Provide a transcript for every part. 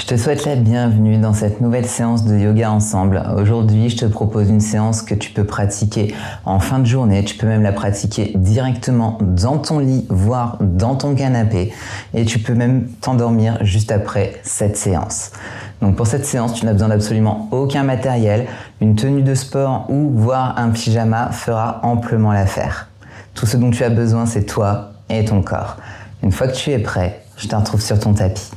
Je te souhaite la bienvenue dans cette nouvelle séance de yoga ensemble. Aujourd'hui, je te propose une séance que tu peux pratiquer en fin de journée. Tu peux même la pratiquer directement dans ton lit, voire dans ton canapé. Et tu peux même t'endormir juste après cette séance. Donc pour cette séance, tu n'as besoin d'absolument aucun matériel. Une tenue de sport ou voire un pyjama fera amplement l'affaire. Tout ce dont tu as besoin, c'est toi et ton corps. Une fois que tu es prêt, je te retrouve sur ton tapis.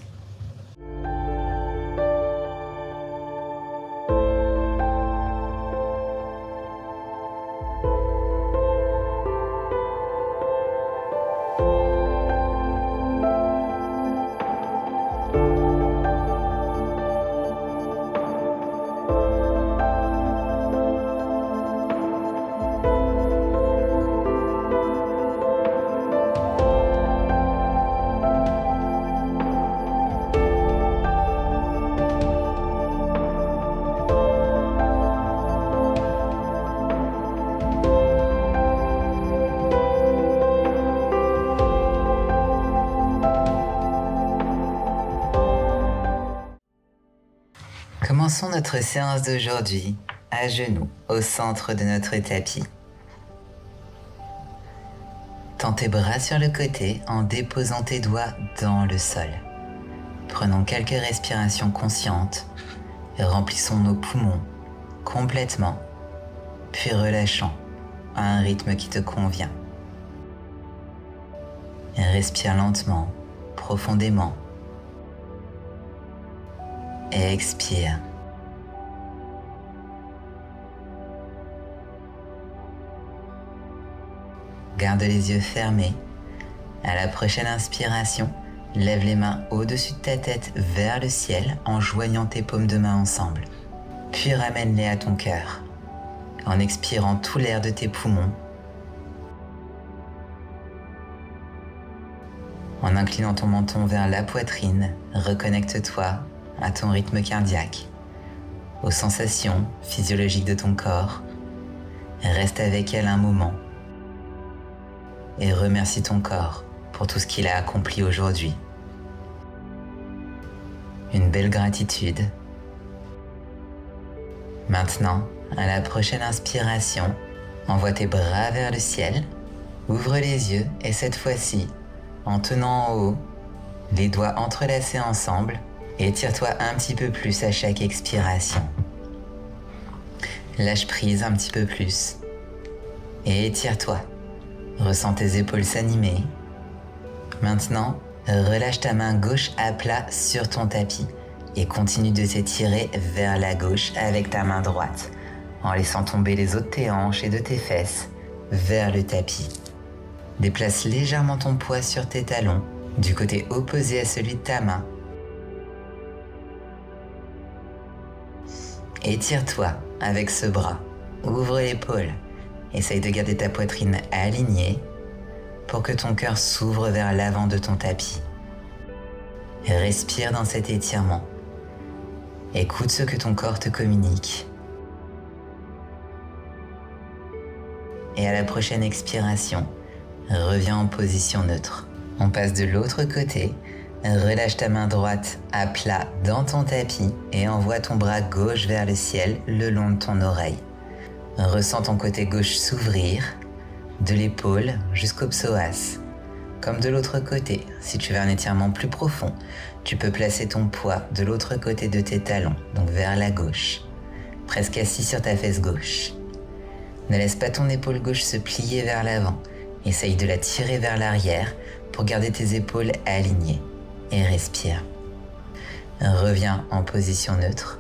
Commençons notre séance d'aujourd'hui à genoux au centre de notre tapis. Tends tes bras sur le côté en déposant tes doigts dans le sol. Prenons quelques respirations conscientes et remplissons nos poumons complètement, puis relâchons à un rythme qui te convient. Et respire lentement, profondément. Et expire. Garde les yeux fermés. À la prochaine inspiration, lève les mains au-dessus de ta tête vers le ciel en joignant tes paumes de main ensemble. Puis ramène-les à ton cœur en expirant tout l'air de tes poumons. En inclinant ton menton vers la poitrine, reconnecte-toi à ton rythme cardiaque, aux sensations physiologiques de ton corps. Reste avec elle un moment et remercie ton corps pour tout ce qu'il a accompli aujourd'hui. Une belle gratitude. Maintenant, à la prochaine inspiration, envoie tes bras vers le ciel, ouvre les yeux et cette fois-ci, en tenant en haut, les doigts entrelacés ensemble, étire-toi un petit peu plus à chaque expiration. Lâche prise un petit peu plus. Et étire-toi. Ressens tes épaules s'animer. Maintenant, relâche ta main gauche à plat sur ton tapis et continue de t'étirer vers la gauche avec ta main droite, en laissant tomber les os de tes hanches et de tes fesses vers le tapis. Déplace légèrement ton poids sur tes talons, du côté opposé à celui de ta main. Étire-toi avec ce bras, ouvre l'épaule, essaye de garder ta poitrine alignée pour que ton cœur s'ouvre vers l'avant de ton tapis. Respire dans cet étirement, écoute ce que ton corps te communique. Et à la prochaine expiration, reviens en position neutre. On passe de l'autre côté. Relâche ta main droite à plat dans ton tapis et envoie ton bras gauche vers le ciel le long de ton oreille. Ressens ton côté gauche s'ouvrir, de l'épaule jusqu'au psoas. Comme de l'autre côté, si tu veux un étirement plus profond, tu peux placer ton poids de l'autre côté de tes talons, donc vers la gauche, presque assis sur ta fesse gauche. Ne laisse pas ton épaule gauche se plier vers l'avant. Essaye de la tirer vers l'arrière pour garder tes épaules alignées. Et respire. Reviens en position neutre.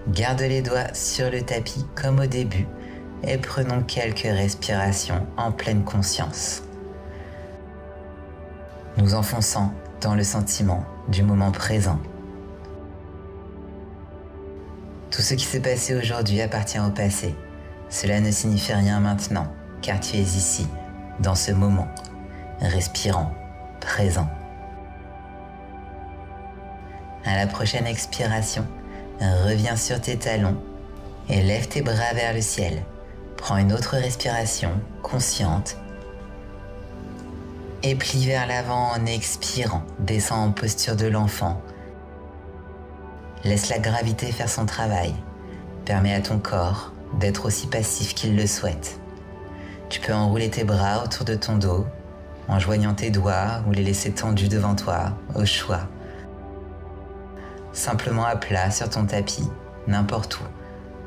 Garde les doigts sur le tapis comme au début et prenons quelques respirations en pleine conscience. Nous enfonçant dans le sentiment du moment présent. Tout ce qui s'est passé aujourd'hui appartient au passé. Cela ne signifie rien maintenant, car tu es ici, dans ce moment, respirant, présent. À la prochaine expiration, reviens sur tes talons et lève tes bras vers le ciel. Prends une autre respiration consciente et plie vers l'avant en expirant. Descends en posture de l'enfant Laisse la gravité faire son travail. Permets à ton corps d'être aussi passif qu'il le souhaite. Tu peux enrouler tes bras autour de ton dos, en joignant tes doigts ou les laisser tendus devant toi, au choix. Simplement à plat sur ton tapis, n'importe où.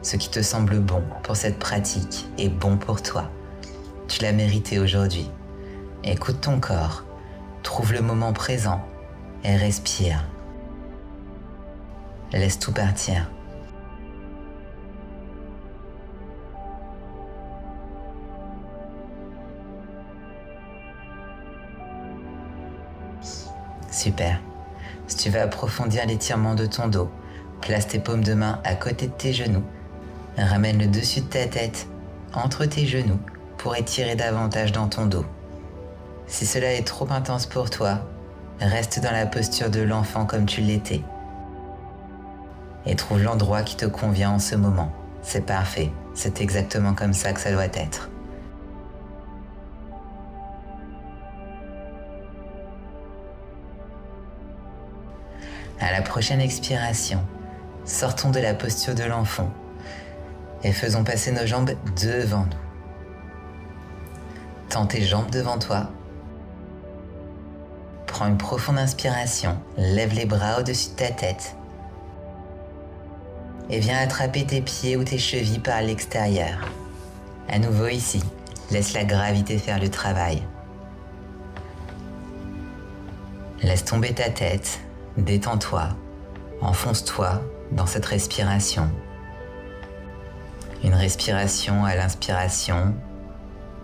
Ce qui te semble bon pour cette pratique est bon pour toi. Tu l'as mérité aujourd'hui. Écoute ton corps, trouve le moment présent et respire. Laisse tout partir. Super. Si tu veux approfondir l'étirement de ton dos, place tes paumes de main à côté de tes genoux. Ramène le dessus de ta tête entre tes genoux pour étirer davantage dans ton dos. Si cela est trop intense pour toi, reste dans la posture de l'enfant comme tu l'étais. Et trouve l'endroit qui te convient en ce moment. C'est parfait, c'est exactement comme ça que ça doit être. À la prochaine expiration, sortons de la posture de l'enfant et faisons passer nos jambes devant nous. Tends tes jambes devant toi. Prends une profonde inspiration, lève les bras au-dessus de ta tête et viens attraper tes pieds ou tes chevilles par l'extérieur. À nouveau ici, laisse la gravité faire le travail. Laisse tomber ta tête. Détends-toi, enfonce-toi dans cette respiration. Une respiration à l'inspiration,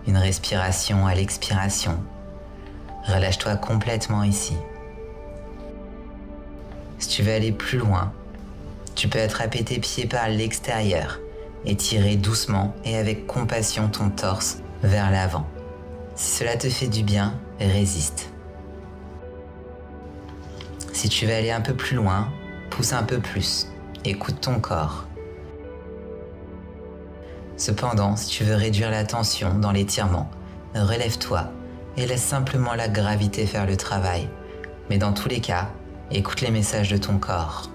une respiration à l'expiration. Relâche-toi complètement ici. Si tu veux aller plus loin, tu peux attraper tes pieds par l'extérieur et tirer doucement et avec compassion ton torse vers l'avant. Si cela te fait du bien, résiste. Si tu veux aller un peu plus loin, pousse un peu plus. Écoute ton corps. Cependant, si tu veux réduire la tension dans l'étirement, relève-toi et laisse simplement la gravité faire le travail. Mais dans tous les cas, écoute les messages de ton corps.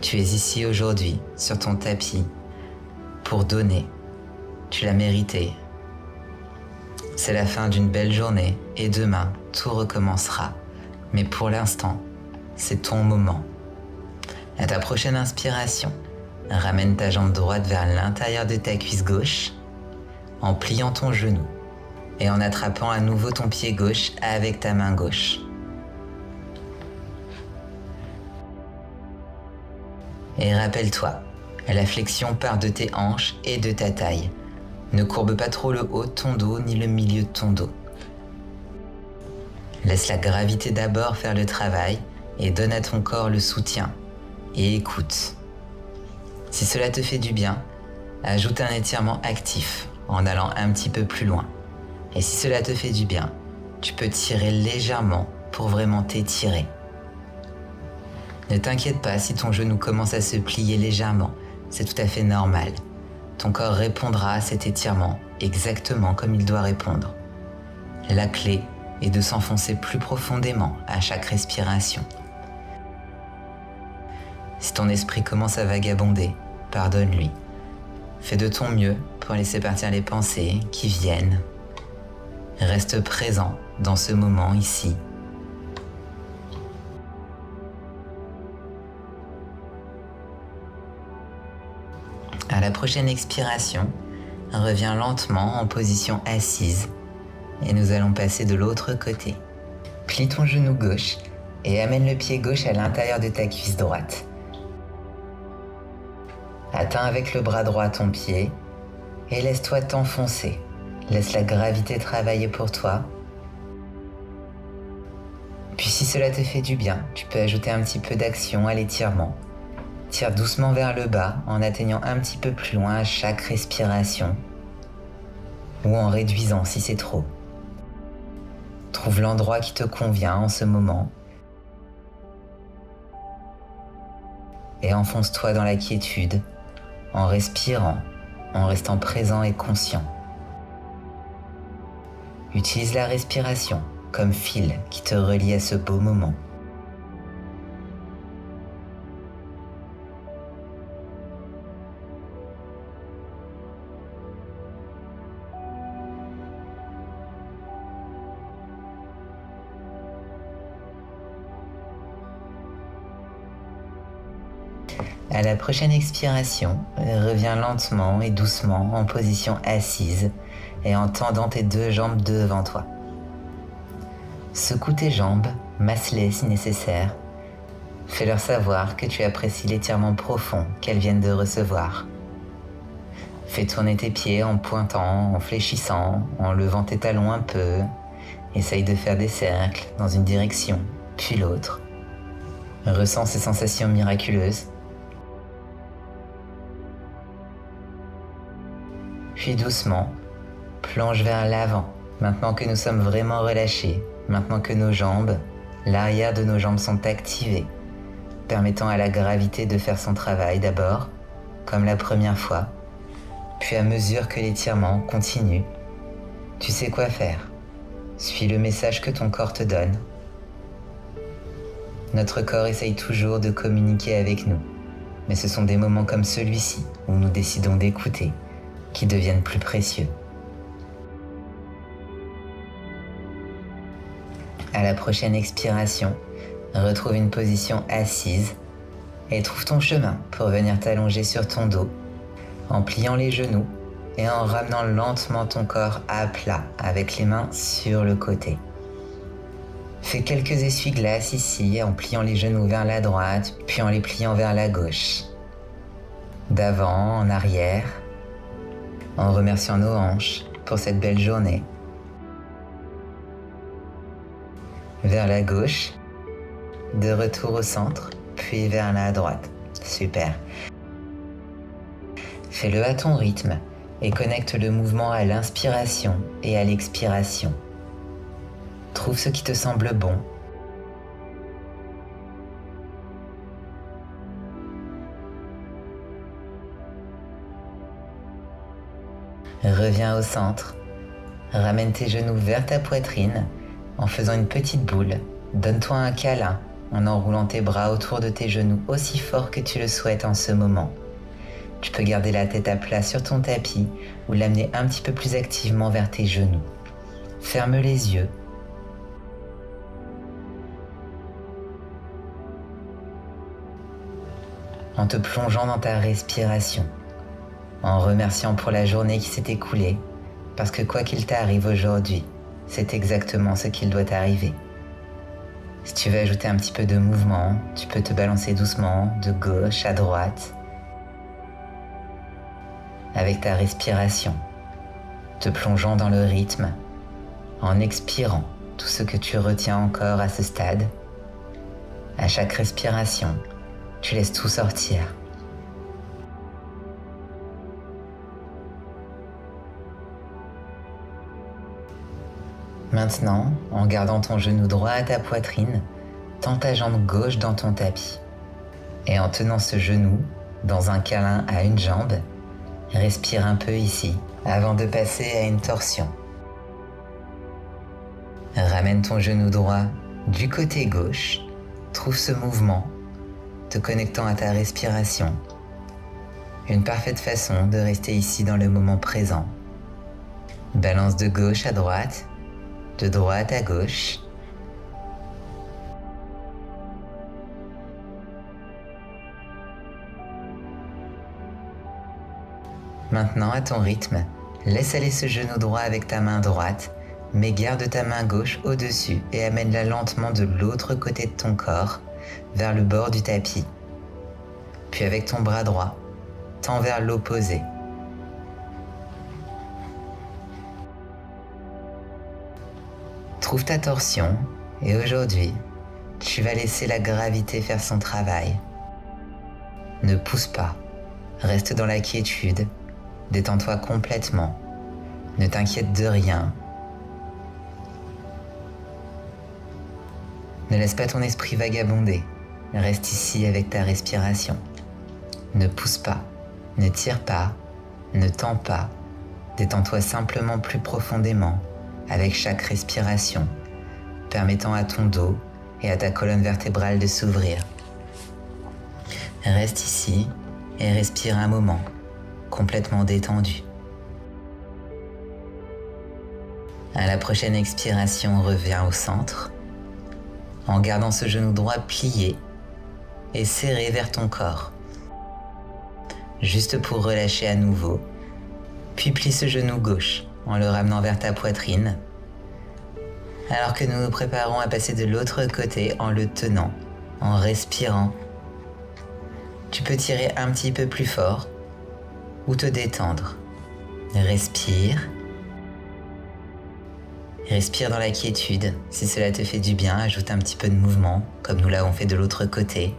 Tu es ici aujourd'hui, sur ton tapis, pour donner. Tu l'as mérité. C'est la fin d'une belle journée et demain, tout recommencera. Mais pour l'instant, c'est ton moment. À ta prochaine inspiration, ramène ta jambe droite vers l'intérieur de ta cuisse gauche en pliant ton genou et en attrapant à nouveau ton pied gauche avec ta main gauche. Et rappelle-toi, la flexion part de tes hanches et de ta taille. Ne courbe pas trop le haut de ton dos ni le milieu de ton dos. Laisse la gravité d'abord faire le travail et donne à ton corps le soutien. Et écoute. Si cela te fait du bien, ajoute un étirement actif en allant un petit peu plus loin. Et si cela te fait du bien, tu peux tirer légèrement pour vraiment t'étirer. Ne t'inquiète pas si ton genou commence à se plier légèrement, c'est tout à fait normal. Ton corps répondra à cet étirement exactement comme il doit répondre. La clé est de s'enfoncer plus profondément à chaque respiration. Si ton esprit commence à vagabonder, pardonne-lui. Fais de ton mieux pour laisser partir les pensées qui viennent. Reste présent dans ce moment ici. À la prochaine expiration, reviens lentement en position assise et nous allons passer de l'autre côté. Plie ton genou gauche et amène le pied gauche à l'intérieur de ta cuisse droite. Atteins avec le bras droit ton pied et laisse-toi t'enfoncer. Laisse la gravité travailler pour toi. Puis si cela te fait du bien, tu peux ajouter un petit peu d'action à l'étirement. Tire doucement vers le bas en atteignant un petit peu plus loin à chaque respiration ou en réduisant si c'est trop. Trouve l'endroit qui te convient en ce moment et enfonce-toi dans la quiétude en respirant en restant présent et conscient. Utilise la respiration comme fil qui te relie à ce beau moment. À la prochaine expiration, reviens lentement et doucement en position assise et en tendant tes deux jambes devant toi. Secoue tes jambes, masse-les si nécessaire. Fais-leur savoir que tu apprécies l'étirement profond qu'elles viennent de recevoir. Fais tourner tes pieds en pointant, en fléchissant, en levant tes talons un peu. Essaye de faire des cercles dans une direction, puis l'autre. Ressens ces sensations miraculeuses. Puis doucement, plonge vers l'avant. Maintenant que nous sommes vraiment relâchés, maintenant que nos jambes, l'arrière de nos jambes sont activées, permettant à la gravité de faire son travail d'abord, comme la première fois, puis à mesure que l'étirement continue, tu sais quoi faire. Suis le message que ton corps te donne. Notre corps essaye toujours de communiquer avec nous, mais ce sont des moments comme celui-ci où nous décidons d'écouter qui deviennent plus précieux. À la prochaine expiration, retrouve une position assise et trouve ton chemin pour venir t'allonger sur ton dos en pliant les genoux et en ramenant lentement ton corps à plat avec les mains sur le côté. Fais quelques essuie-glaces ici en pliant les genoux vers la droite puis en les pliant vers la gauche. D'avant en arrière, en remerciant nos hanches pour cette belle journée. Vers la gauche, de retour au centre, puis vers la droite. Super. Fais-le à ton rythme et connecte le mouvement à l'inspiration et à l'expiration. Trouve ce qui te semble bon. Reviens au centre. Ramène tes genoux vers ta poitrine en faisant une petite boule. Donne-toi un câlin en enroulant tes bras autour de tes genoux aussi fort que tu le souhaites en ce moment. Tu peux garder la tête à plat sur ton tapis ou l'amener un petit peu plus activement vers tes genoux. Ferme les yeux. En te plongeant dans ta respiration, en remerciant pour la journée qui s'est écoulée, parce que quoi qu'il t'arrive aujourd'hui, c'est exactement ce qu'il doit t'arriver. Si tu veux ajouter un petit peu de mouvement, tu peux te balancer doucement de gauche à droite avec ta respiration, te plongeant dans le rythme, en expirant tout ce que tu retiens encore à ce stade. À chaque respiration, tu laisses tout sortir. Maintenant, en gardant ton genou droit à ta poitrine, tends ta jambe gauche dans ton tapis. Et en tenant ce genou dans un câlin à une jambe, respire un peu ici avant de passer à une torsion. Ramène ton genou droit du côté gauche, trouve ce mouvement, te connectant à ta respiration. Une parfaite façon de rester ici dans le moment présent. Balance de gauche à droite, de droite à gauche. Maintenant, à ton rythme, laisse aller ce genou droit avec ta main droite, mais garde ta main gauche au-dessus et amène-la lentement de l'autre côté de ton corps, vers le bord du tapis. Puis avec ton bras droit, tends vers l'opposé. Trouve ta torsion et aujourd'hui, tu vas laisser la gravité faire son travail. Ne pousse pas, reste dans la quiétude, détends-toi complètement, ne t'inquiète de rien. Ne laisse pas ton esprit vagabonder, reste ici avec ta respiration. Ne pousse pas, ne tire pas, Ne tends pas, détends-toi simplement plus profondément avec chaque respiration, permettant à ton dos et à ta colonne vertébrale de s'ouvrir. Reste ici et respire un moment, complètement détendu. À la prochaine expiration, reviens au centre, en gardant ce genou droit plié et serré vers ton corps. Juste pour relâcher à nouveau, puis plie ce genou gauche en le ramenant vers ta poitrine, alors que nous nous préparons à passer de l'autre côté en le tenant, en respirant. Tu peux tirer un petit peu plus fort ou te détendre. Respire. Respire dans la quiétude. Si cela te fait du bien, ajoute un petit peu de mouvement, comme nous l'avons fait de l'autre côté,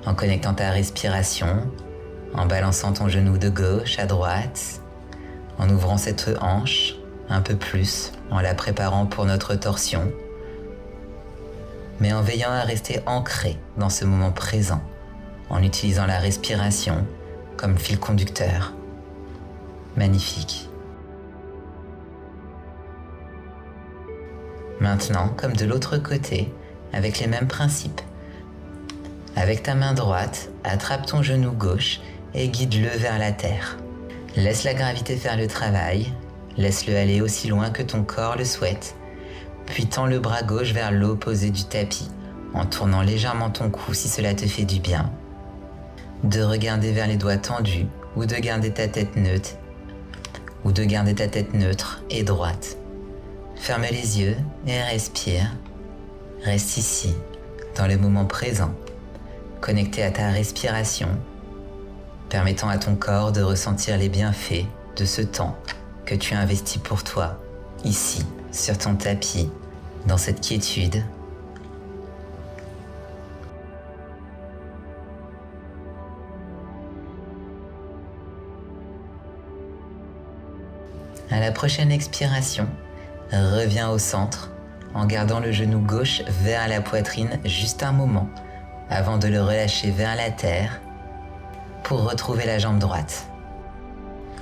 en connectant ta respiration, en balançant ton genou de gauche à droite, en ouvrant cette hanche un peu plus, en la préparant pour notre torsion, mais en veillant à rester ancré dans ce moment présent, en utilisant la respiration comme fil conducteur. Magnifique. Maintenant, comme de l'autre côté, avec les mêmes principes. Avec ta main droite, attrape ton genou gauche et guide-le vers la terre. Laisse la gravité faire le travail, laisse-le aller aussi loin que ton corps le souhaite, puis tends le bras gauche vers l'opposé du tapis, en tournant légèrement ton cou si cela te fait du bien. De regarder vers les doigts tendus, ou de garder ta tête neutre, et droite. Ferme les yeux et respire. Reste ici, dans le moment présent, connecté à ta respiration, permettant à ton corps de ressentir les bienfaits de ce temps que tu as investi pour toi, ici, sur ton tapis, dans cette quiétude. À la prochaine expiration, reviens au centre en gardant le genou gauche vers la poitrine juste un moment avant de le relâcher vers la terre pour retrouver la jambe droite.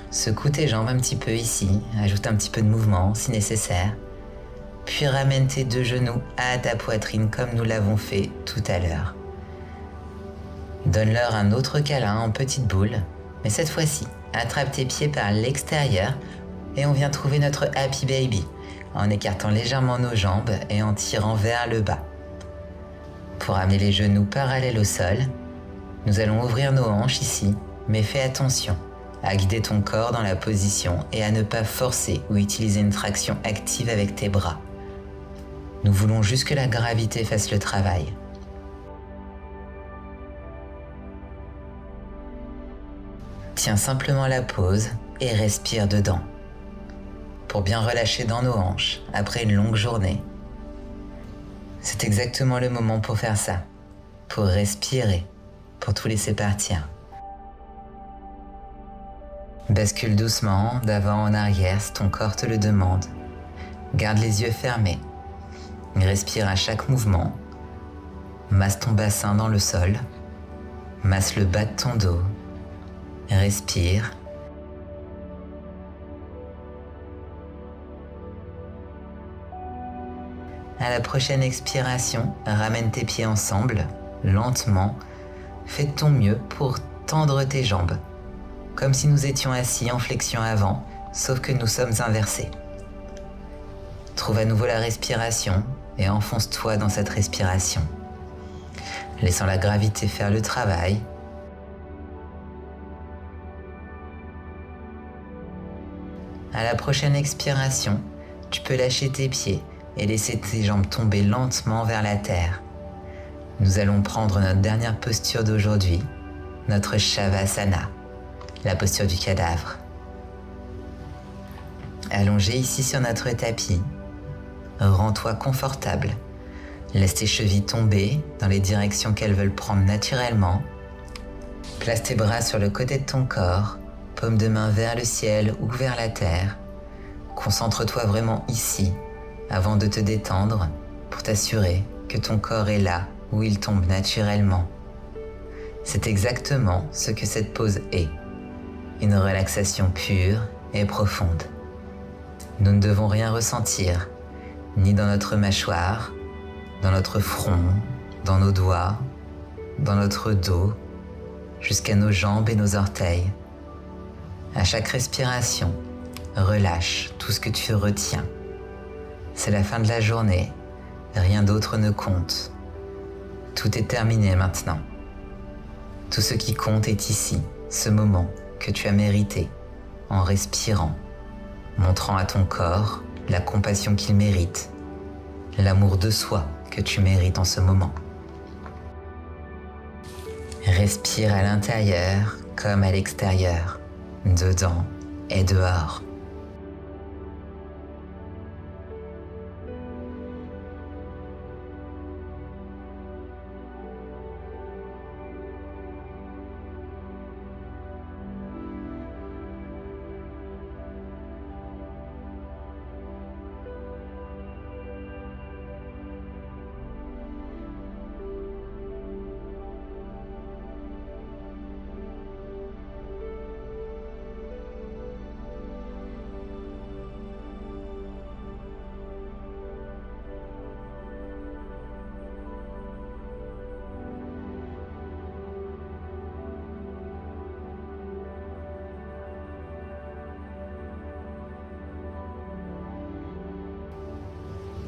Secoue tes jambes un petit peu ici, ajoute un petit peu de mouvement si nécessaire, puis ramène tes deux genoux à ta poitrine comme nous l'avons fait tout à l'heure. Donne-leur un autre câlin en petite boule, mais cette fois-ci, attrape tes pieds par l'extérieur et on vient trouver notre Happy Baby en écartant légèrement nos jambes et en tirant vers le bas. Pour amener les genoux parallèles au sol, nous allons ouvrir nos hanches ici, mais fais attention à guider ton corps dans la position et à ne pas forcer ou utiliser une traction active avec tes bras. Nous voulons juste que la gravité fasse le travail. Tiens simplement la pause et respire dedans, pour bien relâcher dans nos hanches après une longue journée. C'est exactement le moment pour faire ça, pour respirer, pour tout laisser partir. Bascule doucement d'avant en arrière si ton corps te le demande. Garde les yeux fermés. Respire à chaque mouvement. Masse ton bassin dans le sol. Masse le bas de ton dos. Respire. À la prochaine expiration, ramène tes pieds ensemble, lentement. Fais de ton mieux pour tendre tes jambes, comme si nous étions assis en flexion avant, sauf que nous sommes inversés. Trouve à nouveau la respiration et enfonce-toi dans cette respiration, laissant la gravité faire le travail. À la prochaine expiration, tu peux lâcher tes pieds et laisser tes jambes tomber lentement vers la terre. Nous allons prendre notre dernière posture d'aujourd'hui, notre Shavasana, la posture du cadavre. Allongé ici sur notre tapis, rends-toi confortable. Laisse tes chevilles tomber dans les directions qu'elles veulent prendre naturellement. Place tes bras sur le côté de ton corps, paume de main vers le ciel ou vers la terre. Concentre-toi vraiment ici avant de te détendre pour t'assurer que ton corps est là où il tombe naturellement. C'est exactement ce que cette pause est. une relaxation pure et profonde. Nous ne devons rien ressentir, ni dans notre mâchoire, dans notre front, dans nos doigts, dans notre dos, jusqu'à nos jambes et nos orteils. À chaque respiration, relâche tout ce que tu retiens. C'est la fin de la journée, rien d'autre ne compte. Tout est terminé maintenant. Tout ce qui compte est ici, ce moment que tu as mérité, en respirant, montrant à ton corps la compassion qu'il mérite, l'amour de soi que tu mérites en ce moment. Respire à l'intérieur comme à l'extérieur, dedans et dehors.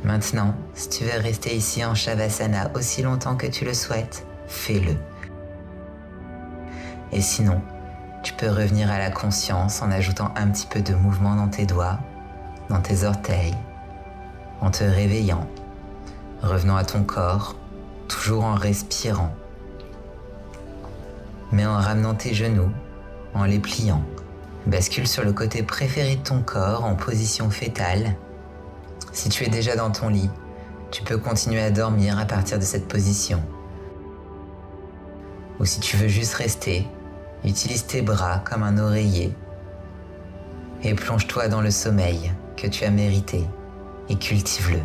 Maintenant, si tu veux rester ici en Shavasana aussi longtemps que tu le souhaites, fais-le. Et sinon, tu peux revenir à la conscience en ajoutant un petit peu de mouvement dans tes doigts, dans tes orteils, en te réveillant, revenant à ton corps, toujours en respirant, mais en ramenant tes genoux, en les pliant. Bascule sur le côté préféré de ton corps en position fétale. Si tu es déjà dans ton lit, tu peux continuer à dormir à partir de cette position. Ou si tu veux juste rester, utilise tes bras comme un oreiller et plonge-toi dans le sommeil que tu as mérité et cultive-le.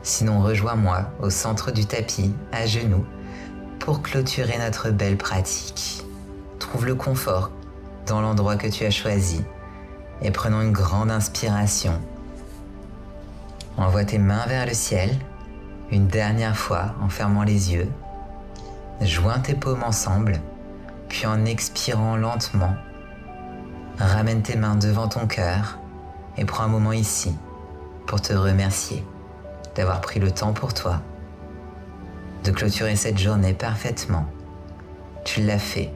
Sinon, rejoins-moi au centre du tapis, à genoux, pour clôturer notre belle pratique. Trouve le confort dans l'endroit que tu as choisi et prenons une grande inspiration. Envoie tes mains vers le ciel, une dernière fois en fermant les yeux. Joins tes paumes ensemble, puis en expirant lentement, ramène tes mains devant ton cœur et prends un moment ici pour te remercier d'avoir pris le temps pour toi, de clôturer cette journée parfaitement. Tu l'as fait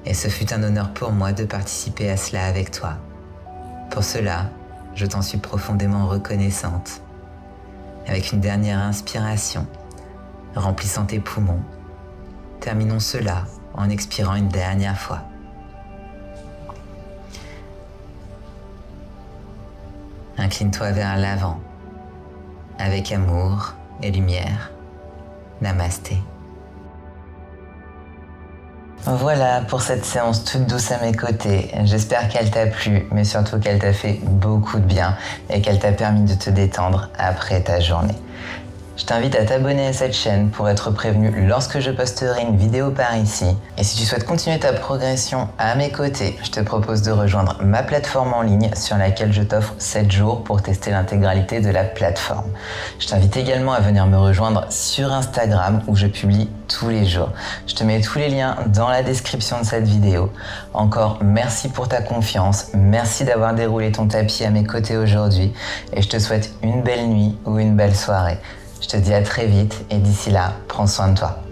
et ce fut un honneur pour moi de participer à cela avec toi. Pour cela, je t'en suis profondément reconnaissante. Avec une dernière inspiration, remplissant tes poumons, terminons cela en expirant une dernière fois. Incline-toi vers l'avant, avec amour et lumière. Namasté. Voilà pour cette séance toute douce à mes côtés. J'espère qu'elle t'a plu, mais surtout qu'elle t'a fait beaucoup de bien et qu'elle t'a permis de te détendre après ta journée. Je t'invite à t'abonner à cette chaîne pour être prévenu lorsque je posterai une vidéo par ici. Et si tu souhaites continuer ta progression à mes côtés, je te propose de rejoindre ma plateforme en ligne sur laquelle je t'offre 7 jours pour tester l'intégralité de la plateforme. Je t'invite également à venir me rejoindre sur Instagram où je publie tous les jours. Je te mets tous les liens dans la description de cette vidéo. Encore merci pour ta confiance, merci d'avoir déroulé ton tapis à mes côtés aujourd'hui et je te souhaite une belle nuit ou une belle soirée. Je te dis à très vite et d'ici là, prends soin de toi.